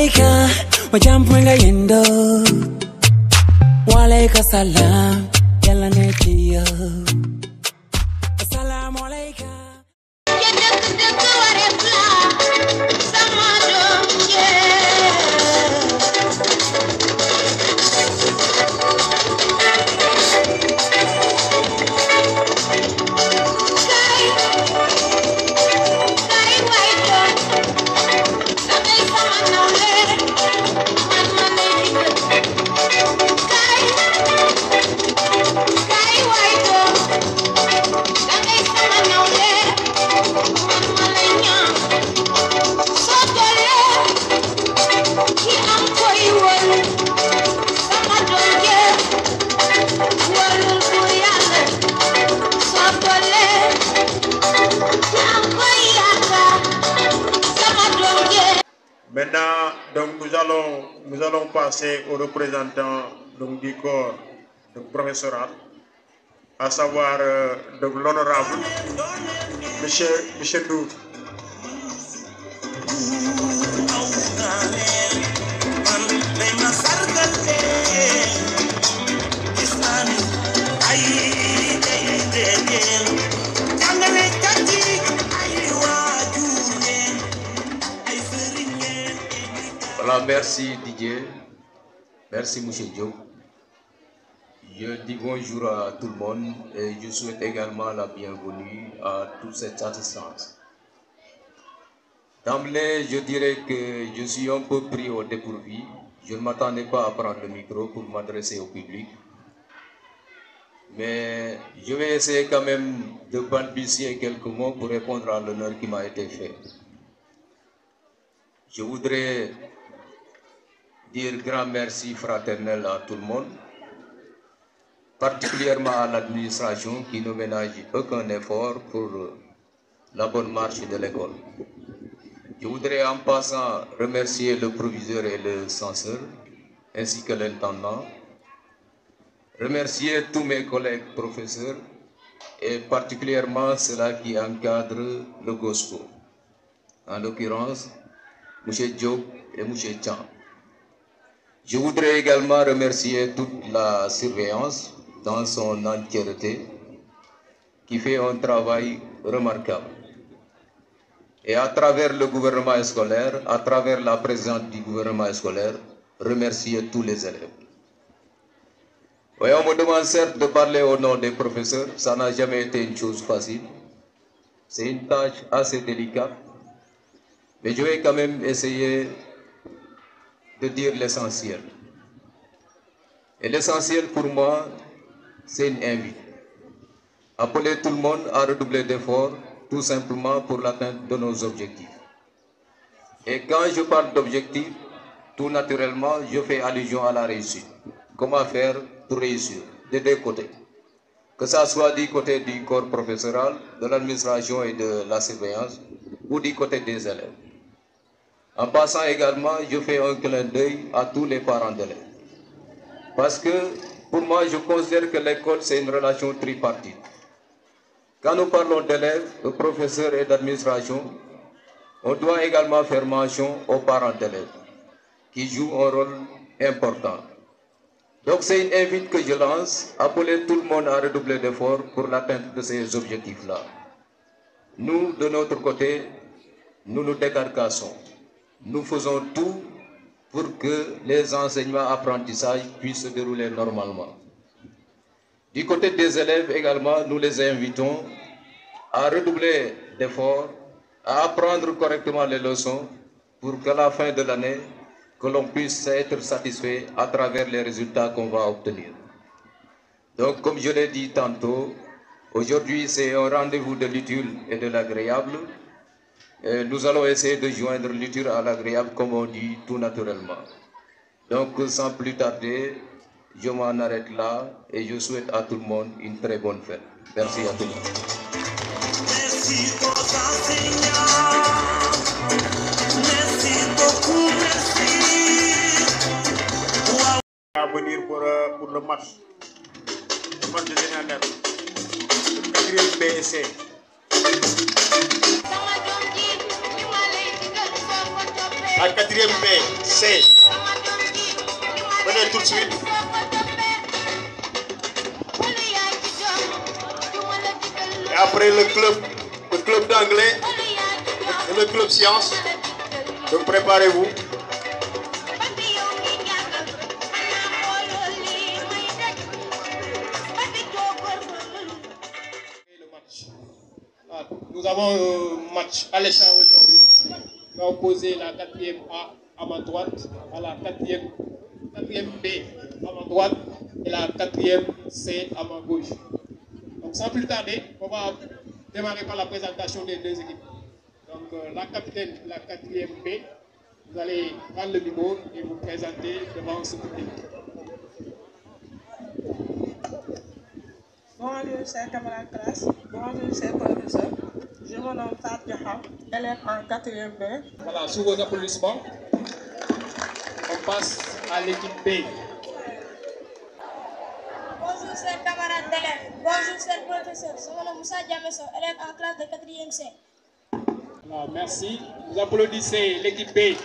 alaikum wa jampunga yendo wa alaikum salam yalla nekiyo assalamu alaikum Maintenant, donc nous allons passer aux représentants donc, du corps donc, professoral, à savoir donc l'honorable Monsieur Dou. Voilà, merci Didier, merci M. Diop. Je dis bonjour à tout le monde et je souhaite également la bienvenue à toute cette assistance. D'emblée, je dirais que je suis un peu pris au dépourvu. Je ne m'attendais pas à prendre le micro pour m'adresser au public. Mais je vais essayer quand même de balbutier quelques mots pour répondre à l'honneur qui m'a été fait. Je voudrais dire grand merci fraternel à tout le monde, particulièrement à l'administration qui ne ménage aucun effort pour la bonne marche de l'école. Je voudrais en passant remercier le proviseur et le censeur, ainsi que l'intendant, remercier tous mes collègues professeurs et particulièrement ceux-là qui encadrent le GOSCO, en l'occurrence M. Diop et M. Chan. Je voudrais également remercier toute la surveillance dans son entièreté qui fait un travail remarquable. Et à travers le gouvernement scolaire, à travers la présidente du gouvernement scolaire, remercier tous les élèves. Oui, on me demande certes de parler au nom des professeurs, ça n'a jamais été une chose facile. C'est une tâche assez délicate, mais je vais quand même essayer de dire l'essentiel. Et l'essentiel pour moi, c'est une invite. Appeler tout le monde à redoubler d'efforts, tout simplement pour l'atteinte de nos objectifs. Et quand je parle d'objectifs, tout naturellement, je fais allusion à la réussite. Comment faire pour réussir, des deux côtés. Que ça soit du côté du corps professoral, de l'administration et de la surveillance, ou du côté des élèves. En passant également, je fais un clin d'œil à tous les parents d'élèves. Parce que pour moi, je considère que l'école, c'est une relation tripartite. Quand nous parlons d'élèves, de professeurs et d'administration, on doit également faire mention aux parents d'élèves, qui jouent un rôle important. Donc c'est une invite que je lance, appeler tout le monde à redoubler d'efforts pour l'atteinte de ces objectifs-là. Nous, de notre côté, nous nous décarcassons. Nous faisons tout pour que les enseignements apprentissages puissent se dérouler normalement. Du côté des élèves également, nous les invitons à redoubler d'efforts, à apprendre correctement les leçons pour qu'à la fin de l'année, que l'on puisse être satisfait à travers les résultats qu'on va obtenir. Donc, comme je l'ai dit tantôt, aujourd'hui c'est un rendez-vous de l'utile et de l'agréable. Nous allons essayer de joindre l'utile à l'agréable, comme on dit, tout naturellement. Donc, sans plus tarder, je m'en arrête là et je souhaite à tout le monde une très bonne fête. Merci à tout le monde. Merci aux enseignants. Merci beaucoup, merci. À venir pour le match. Le match de général. Le 4e BSC. La quatrième B, C. Venez tout de suite. Et après le club d'anglais et le club science. Donc préparez-vous. Nous avons un match alléchant aujourd'hui. Nous allons opposer la 4e A à ma droite à la 4e B à ma droite et la 4e C à ma gauche. Donc sans plus tarder, on va démarrer par la présentation des deux équipes. Donc la capitaine de la 4e B, vous allez prendre le micro et vous présenter devant ce public. Bonjour chers camarades de classe, bonjour chers professeurs. Je me nomme Fat Diakhao, élève en 4e B. Voilà, sous vos applaudissements, on passe à l'équipe B. Bonjour chers camarades d'élèves, bonjour chers professeurs. Je me nomme Moussa Diamesso, élève en classe de 4e C. Voilà, merci. Vous applaudissez l'équipe B.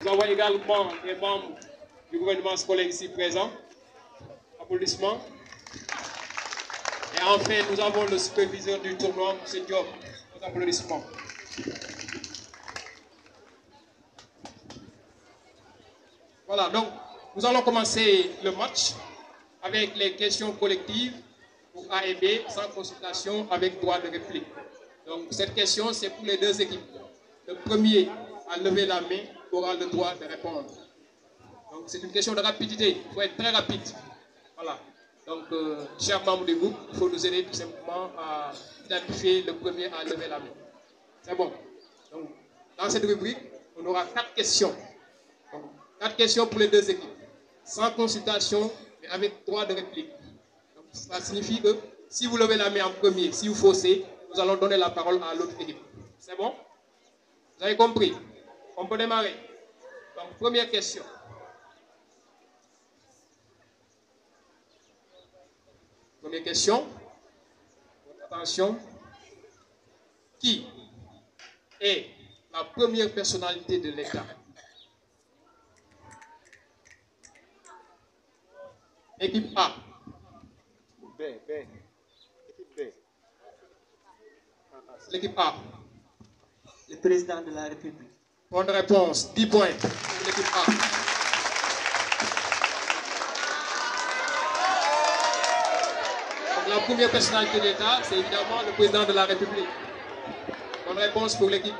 Nous avons également des membres du gouvernement scolaire ici présent. Applaudissements. Et enfin, nous avons le superviseur du tournoi, M. Diop. Nos applaudissements. Voilà, donc nous allons commencer le match avec les questions collectives pour A et B, sans consultation, avec droit de réplique. Donc cette question, c'est pour les deux équipes. Le premier à lever la main aura le droit de répondre. Donc c'est une question de rapidité, il faut être très rapide. Voilà. Donc, chers membres du groupe, il faut nous aider tout simplement à identifier le premier à lever la main. C'est bon. Donc, dans cette rubrique, on aura 4 questions. Donc, 4 questions pour les deux équipes. Sans consultation, mais avec droit de réplique. Donc, ça signifie que si vous levez la main en premier, si vous faussez, nous allons donner la parole à l'autre équipe. C'est bon? Vous avez compris? On peut démarrer. Donc, première question. Première question. Attention. Qui est la première personnalité de l'État? Équipe A. B. Équipe B. L'équipe A. Le président de la République. Bonne réponse. 10 points pour l'équipe A. La première personnalité de l'État, c'est évidemment le président de la République. Bonne réponse pour l'équipe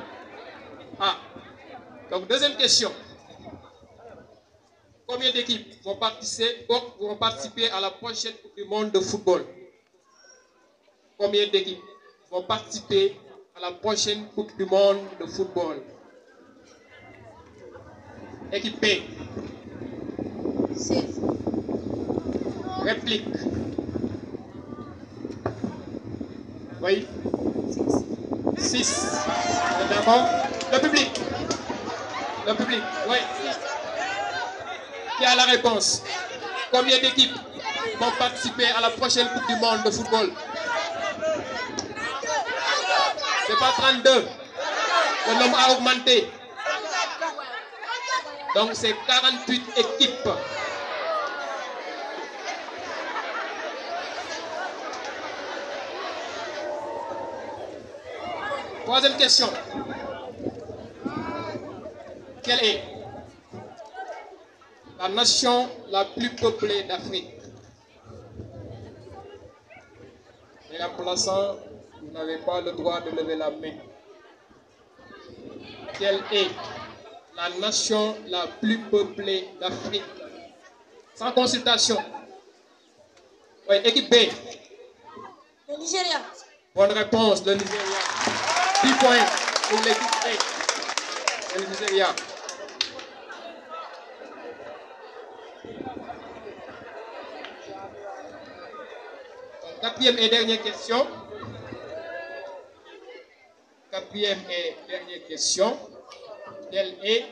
A. Donc, deuxième question. Combien d'équipes vont participer à la prochaine Coupe du Monde de football? Combien d'équipes vont participer à la prochaine Coupe du Monde de football? Équipe B. 6. Réplique. Oui. 6. D'accord. Le public. Le public. Oui. Qui a la réponse? Combien d'équipes vont participer à la prochaine Coupe du Monde de football? C'est pas 32. Le nombre a augmenté. Donc c'est 48 équipes. Troisième question. Quelle est la nation la plus peuplée d'Afrique? Les remplaçants, vous n'avez pas le droit de lever la main. Quelle est la nation la plus peuplée d'Afrique? Sans consultation. Oui, équipe B. Le Nigeria. Bonne réponse, le Nigeria. 10 points pour l'équipe A. Le Nigeria. Quatrième et dernière question. Quatrième et dernière question. Quelle est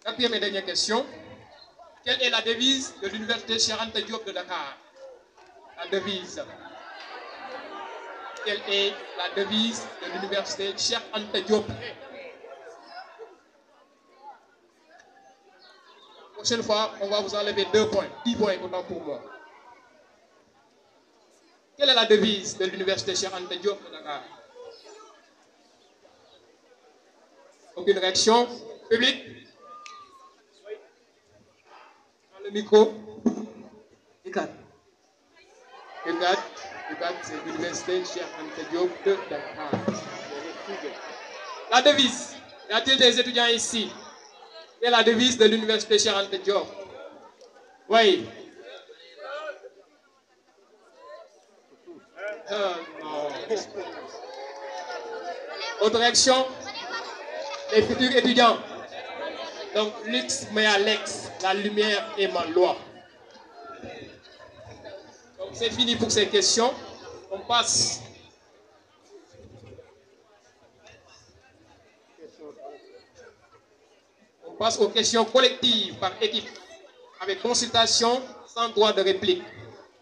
Quatrième et dernière question. Quelle est la devise de l'université Cheikh Anta Diop de Dakar? La devise. Quelle est la devise de l'université Cheikh Anta Diop? La prochaine fois, on va vous enlever 2 points. 10 points autant pour moi. Quelle est la devise de l'université Cheikh Anta Diop de Dakar? Aucune réaction. Public? Dans le micro. UCAD. UCAD, c'est l'université Cheikh Anta Diop de Dakar. La devise. Y a-t-il des étudiants ici? Quelle est la devise de l'université Cheikh Anta Diop? Oui. Non. Autre réaction? Les futurs étudiants. Donc, Lux met à l'ex, la lumière est ma loi. Donc, c'est fini pour ces questions. On passe. On passe aux questions collectives par équipe, avec consultation sans droit de réplique.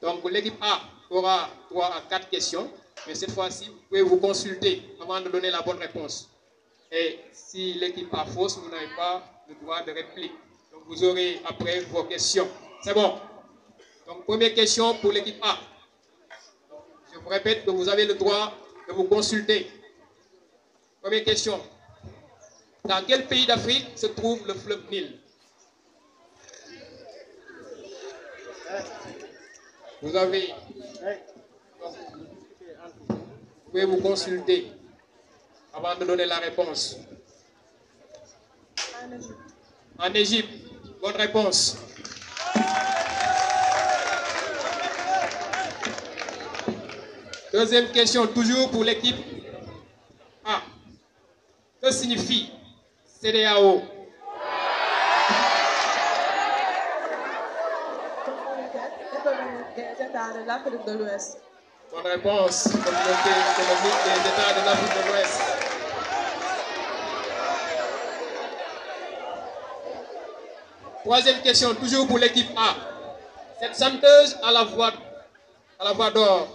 Donc, l'équipe A aura droit à 4 questions, mais cette fois-ci, vous pouvez vous consulter avant de donner la bonne réponse. Et si l'équipe A fausse, vous n'avez pas le droit de réplique. Donc, vous aurez après vos questions. C'est bon. Donc, première question pour l'équipe A. Je vous répète que vous avez le droit de vous consulter. Première question. Dans quel pays d'Afrique se trouve le fleuve Nil? Vous avez. Donc, vous pouvez vous consulter avant de donner la réponse. En Égypte. En Égypte. Bonne réponse. Deuxième question, toujours pour l'équipe A. Que signifie CEDEAO? Économique des États de l'Afrique de l'Ouest. Bonne réponse. Communauté économique des États de l'Afrique de l'Ouest. Troisième question, toujours pour l'équipe A. Cette chanteuse à la voix d'or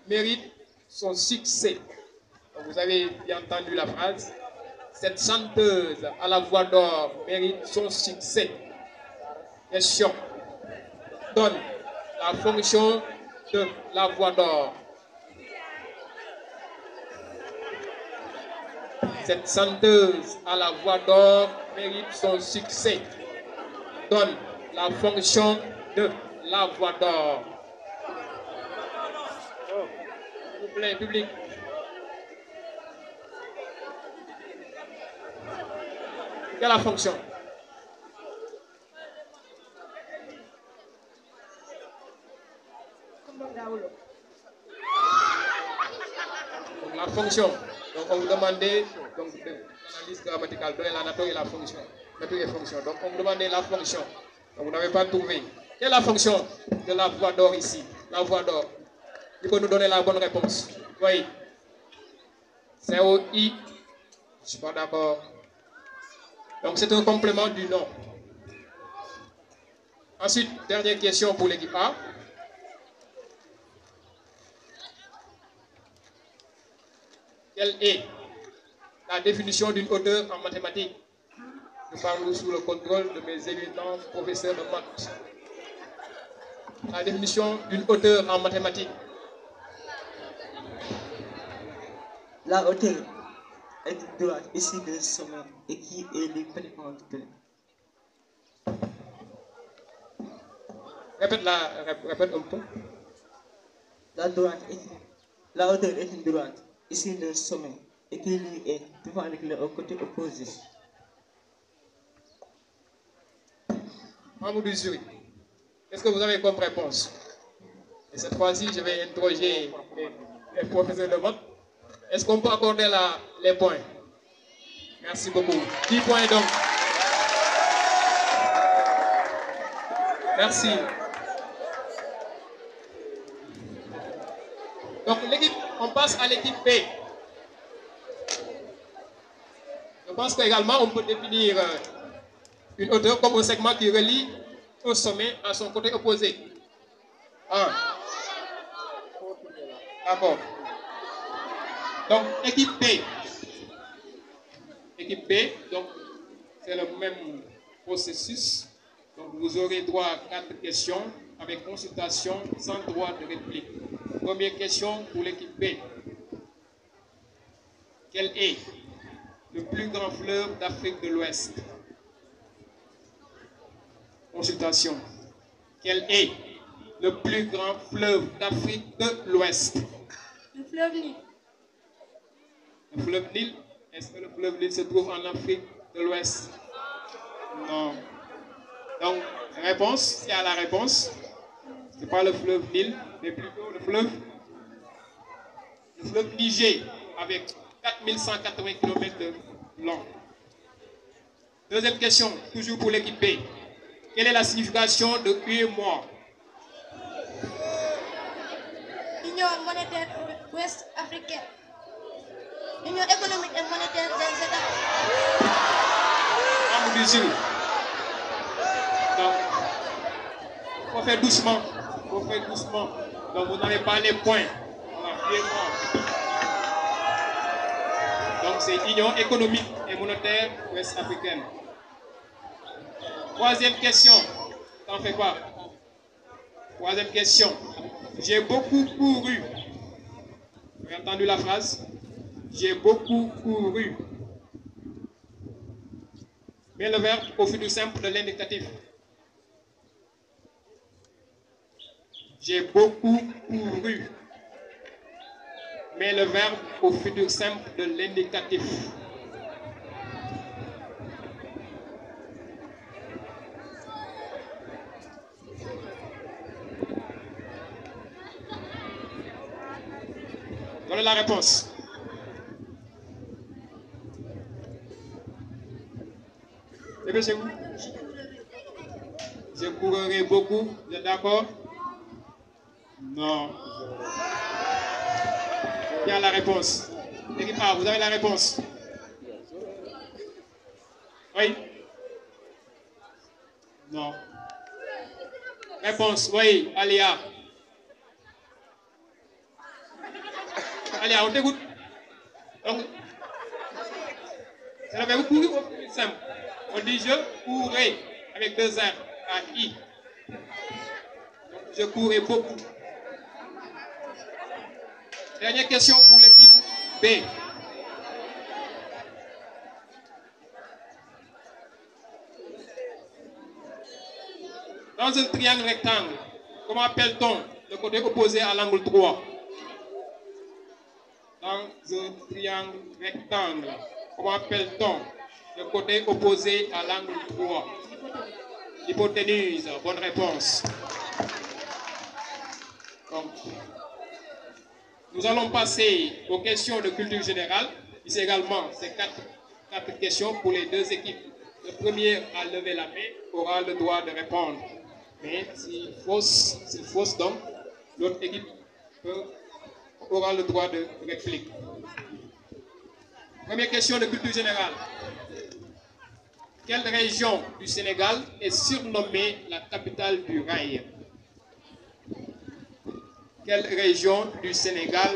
mérite son succès. Donc, vous avez bien entendu la phrase. Cette chanteuse à la voix d'or mérite son succès. Question. Donne la fonction de la voix d'or. Cette chanteuse à la voix d'or mérite son succès. Donne la fonction de la voix d'or. S'il vous plaît, public. Quelle est la fonction? Donc, la fonction. Donc, on vous demandait l'analyse grammaticale, donner la nature et la fonction. Nature et fonction. Donc, on vous demandait la fonction. Donc, vous n'avez pas trouvé. Quelle est la fonction de la voix d'or ici? La voix d'or. Il faut nous donner la bonne réponse. Oui. COI. Je ne suis pas d'accord. Donc, c'est un complément du nom. Ensuite, dernière question pour l'équipe A. Quelle est la définition d'une hauteur en mathématiques? Je parle sous le contrôle de mes éminents professeurs de maths. La définition d'une hauteur en mathématiques. La hauteur est une droite ici de sommet et qui est le perpendiculaire. Répète un peu. La hauteur est une droite ici de sommet et qui lui est perpendiculaire au côté opposé. Membre du jury, qu'est-ce que vous avez comme réponse? Et cette fois-ci, je vais interroger les professeurs de maths. Est-ce qu'on peut accorder les points? Merci beaucoup. 10 points donc. Merci. Donc l'équipe, on passe à l'équipe B. Je pense qu'également on peut définir une hauteur comme un segment qui relie un sommet à son côté opposé. 1. D'accord. Donc, équipe B. Équipe B, donc, c'est le même processus. Donc, vous aurez droit à 4 questions avec consultation sans droit de réplique. Première question pour l'équipe B. Quel est le plus grand fleuve d'Afrique de l'Ouest? Consultation. Quel est le plus grand fleuve d'Afrique de l'Ouest? Le fleuve Nil. Le fleuve Nil? Est-ce que le fleuve Nil se trouve en Afrique de l'Ouest? Non. Donc, réponse, s'il y a la réponse, ce n'est pas le fleuve Nil, mais plutôt le fleuve Niger, avec 4180 km de long. Deuxième question, toujours pour l'équipe B. Quelle est la signification de UEMOA? Union monétaire ouest africaine. Union économique et monétaire des États. Membre du Sud. Donc, il faut faire doucement. Il faut faire doucement. Donc, vous n'avez pas les points. Voilà, UEMOA. Donc, c'est Union économique et monétaire ouest africaine. Troisième question. T'en fais pas. Troisième question. J'ai beaucoup couru. Vous avez entendu la phrase? J'ai beaucoup couru. Mais le verbe au futur simple de l'indicatif. J'ai beaucoup couru. Mais le verbe au futur simple de l'indicatif. Donnez la réponse. Et bien, c'est vous? Je courrai beaucoup. Vous êtes d'accord? Non. Il y a la réponse. L'équipe A, vous avez la réponse? Oui? Non. Réponse, oui, Alia. Allez, on t'écoute. Donc, c'est le verbe courir au plus simple. On dit je courais avec 2 R à I. Donc, je courais beaucoup. Dernière question pour l'équipe B. Dans un triangle rectangle, comment appelle-t-on le côté opposé à l'angle droit? Dans un triangle rectangle, comment appelle-t-on le côté opposé à l'angle droit? L'hypoténuse, bonne réponse. Donc, nous allons passer aux questions de culture générale. Ici également, c'est quatre questions pour les deux équipes. Le premier à lever la main aura le droit de répondre. Mais s'il fausse donc, l'autre équipe aura le droit de réplique. Première question de culture générale. Quelle région du Sénégal est surnommée la capitale du rail? Quelle région du Sénégal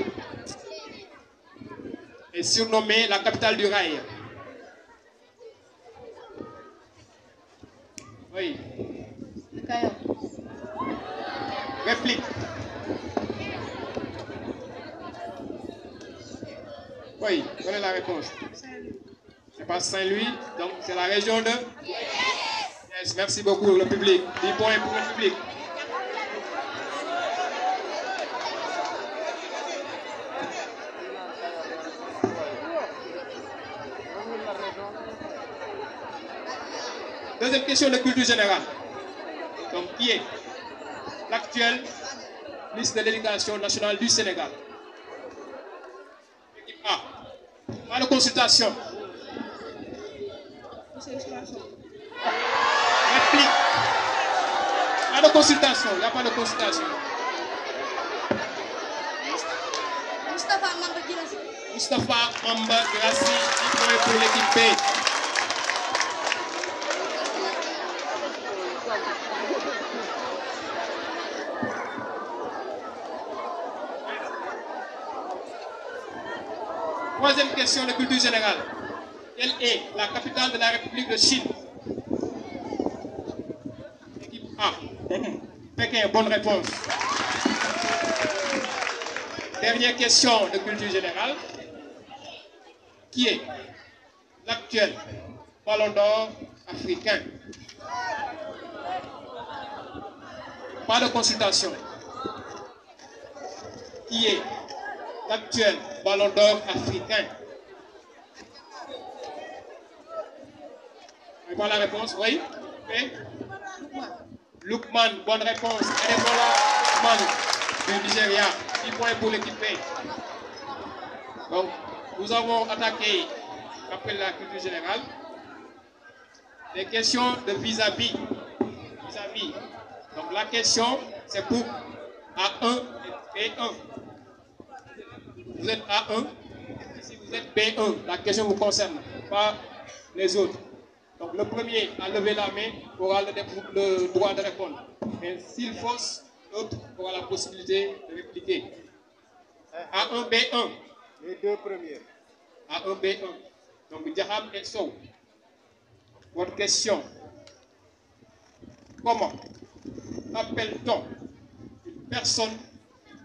est surnommée la capitale du rail? Oui. Le Cayor. Réplique. Oui, donnez la réponse. C'est pas Saint-Louis, donc c'est la région de... Yes, merci beaucoup le public. 10 points pour le public. Deuxième question de culture générale. Donc, qui est l'actuel ministre de l'Éducation nationale du Sénégal? Équipe A. Pas de consultation. Réplique. Pas de consultation. Il n'y a pas de consultation. Moustapha Mamba Guirassy. Moustapha Mamba Guirassy, 10 points pour l'équipe B. question de culture générale. Quelle est la capitale de la République de Chine? Équipe A. Pékin, bonne réponse. Dernière question de culture générale. Qui est l'actuel Ballon d'Or africain? Pas de consultation. Qui est l'actuel Ballon d'Or africain? Voilà la réponse, oui. Okay. Lukman, bonne réponse. Adebola Lukman du Nigeria. 10 points pour l'équipe B. Donc, nous avons attaqué, après la culture générale, des questions de vis-à-vis. Donc, la question, c'est pour A1 et B1. Vous êtes A1, si vous êtes B1, la question vous concerne, pas les autres. Donc, le premier à lever la main aura le droit de répondre. Mais s'il fausse, l'autre aura la possibilité de répliquer. A1, B1. Les deux premiers. A1, B1. Donc, Diaham et Sow. Votre question. Comment appelle-t-on une personne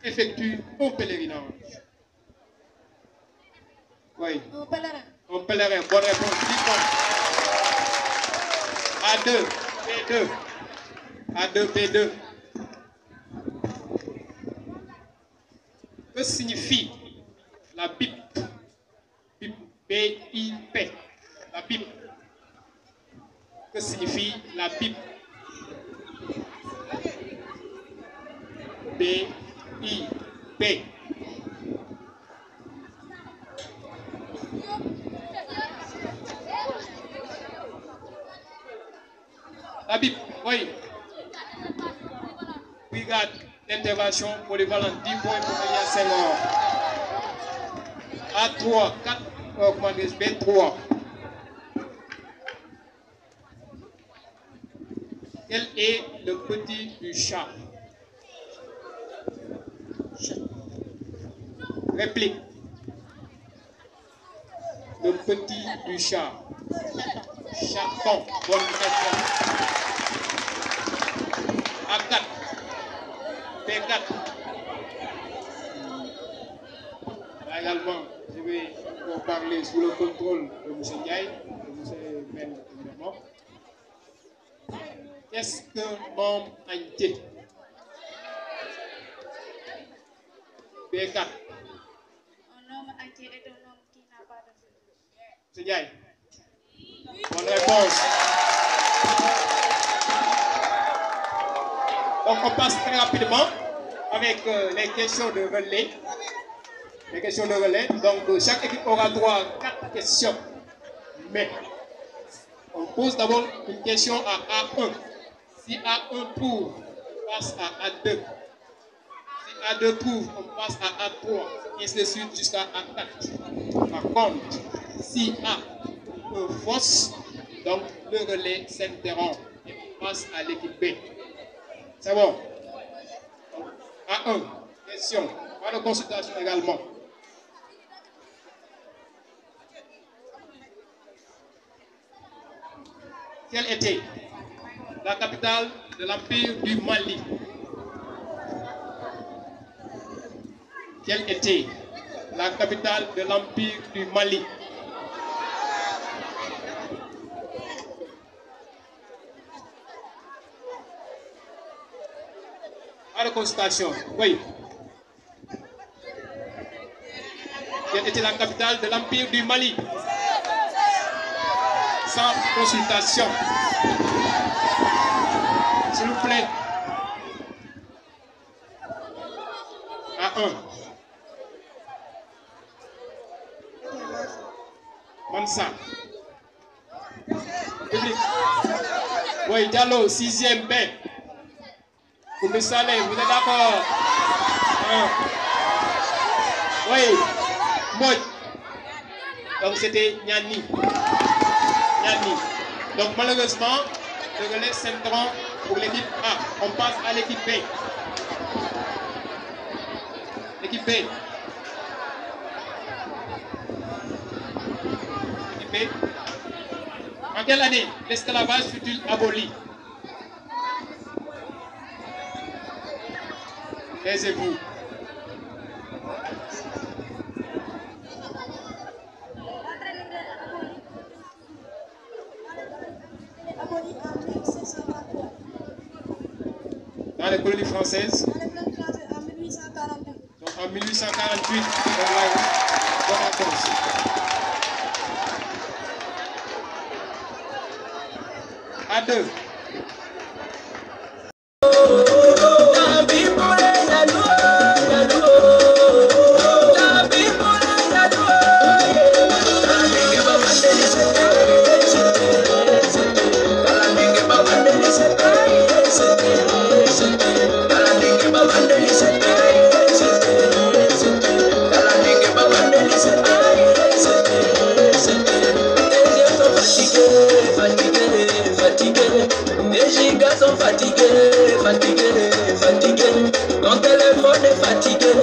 qui effectue un pèlerinage? Oui. Un pèlerin. Un pèlerin. Bonne réponse. 10 points. A2, B2. A2, B2. Que signifie la Bible? B-I-P. La Bible. Que signifie la Bible? B-I-P. La Bible, oui. Brigade d'intervention polyvalente, 10 points pour Elia Senghor. A3, 4, B3. Quel est le petit du chat? Réplique. Le petit du chat. Chaton. Bonne réponse. A4. B4. Là également, je vais encore parler sous le contrôle de M. Ndiaye, de M. Ben, évidemment. Qu'est-ce qu'un membre entier? B4. Un homme entier est un homme qui n'a pas de feu. M. Ndiaye. Bonne réponse. Donc on passe très rapidement avec les questions de relais. Les questions de relais. Donc chaque équipe aura droit à 4 questions. Mais on pose d'abord une question à A1. Si A1 trouve, on passe à A2. Si A2 trouve, on passe à A3. Et ainsi de suite jusqu'à A4. Par contre, si A fausse, donc le relais s'interrompt et on passe à l'équipe B. C'est bon. Donc, A1, question. Pas de consultation également. Quelle était la capitale de l'Empire du Mali? Quelle était la capitale de l'Empire du Mali? À la consultation, oui. Quelle était la capitale de l'Empire du Mali? Sans consultation. S'il vous plaît. A1. Mansa. Public. Oui, Diallo, 6e B. Koumé Saleh, vous êtes d'accord? Oui. Moi. Donc c'était Niani. Niani. Donc malheureusement, le relais s'interrompt pour l'équipe A. On passe à l'équipe B. L'équipe B. paix. En quelle année l'esclavage fut-il aboli? Taisez-vous. Aboli en 1723. Dans les colonies françaises? Dans les colonies françaises en 1848. Donc en 1848, bonne réponse. À 2. Ton téléphone est fatigué.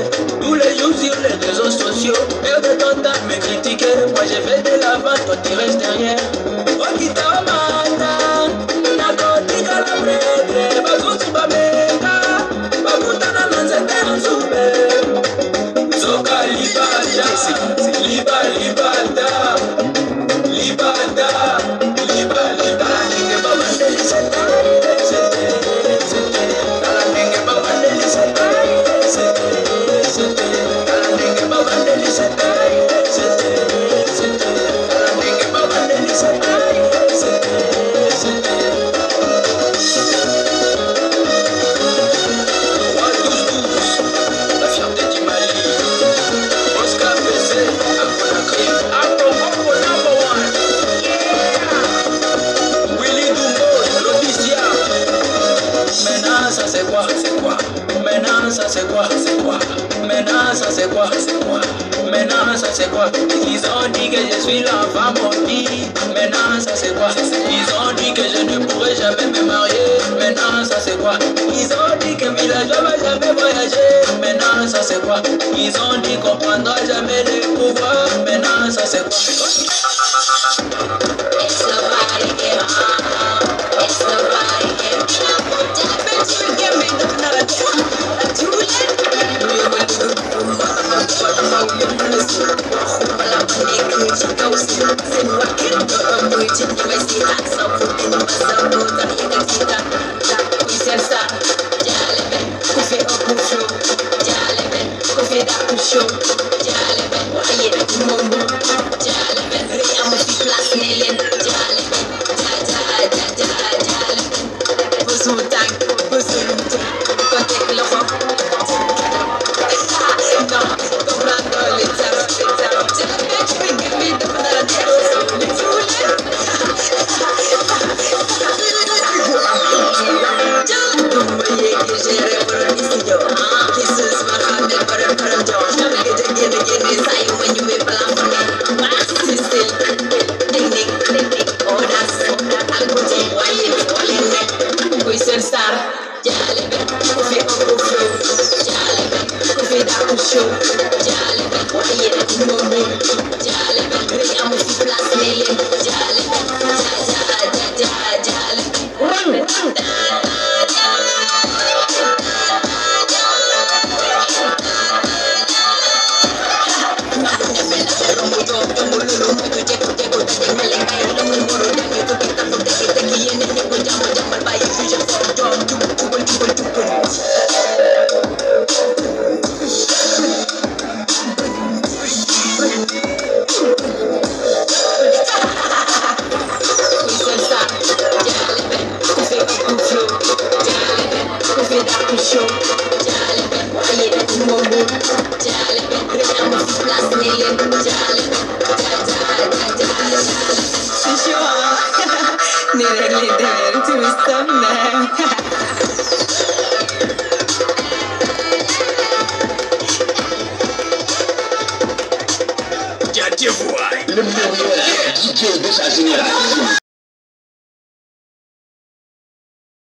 Tous les jours sur les réseaux sociaux. Perdre ton temps, me critiquer. Moi j'ai fait de l'avant, toi tu restes derrière. Maintenant ça c'est quoi? Ils ont dit que je suis l'enfant maudit. Maintenant ça c'est quoi? Ils ont dit que je ne pourrai jamais me marier. Maintenant ça c'est quoi? Ils ont dit que villageois va jamais voyager. Maintenant ça c'est quoi? Ils ont dit qu'on prendra jamais les pouvoirs. Maintenant ça c'est quoi? It's nobody here. It's nobody here. That bitch will give me another too late. Le meilleur DJ de sa génération.